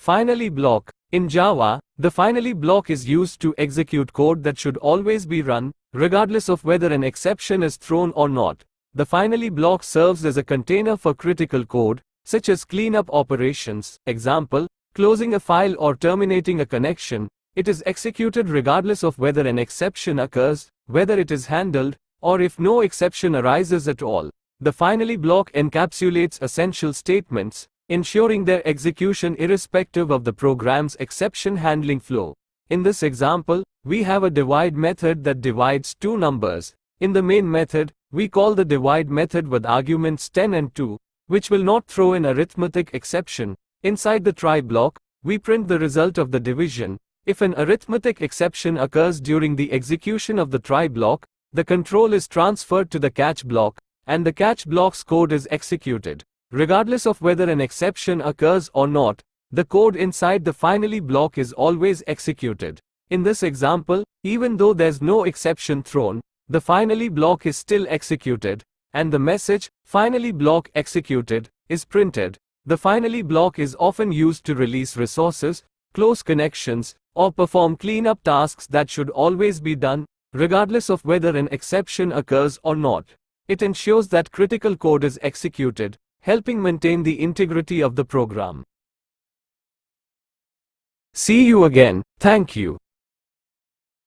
Finally block. In Java, the finally block is used to execute code that should always be run, regardless of whether an exception is thrown or not. The finally block serves as a container for critical code, such as cleanup operations. Example, closing a file or terminating a connection. It is executed regardless of whether an exception occurs, whether it is handled, or if no exception arises at all. The finally block encapsulates essential statements, ensuring their execution irrespective of the program's exception handling flow. In this example, we have a divide method that divides two numbers. In the main method, we call the divide method with arguments 10 and 2, which will not throw an arithmetic exception. Inside the try block, we print the result of the division. If an arithmetic exception occurs during the execution of the try block, the control is transferred to the catch block, and the catch block's code is executed. Regardless of whether an exception occurs or not, the code inside the finally block is always executed. In this example, even though there's no exception thrown, the finally block is still executed, and the message, finally block executed, is printed. The finally block is often used to release resources, close connections, or perform cleanup tasks that should always be done, regardless of whether an exception occurs or not. It ensures that critical code is executed, helping maintain the integrity of the program. See you again. Thank you.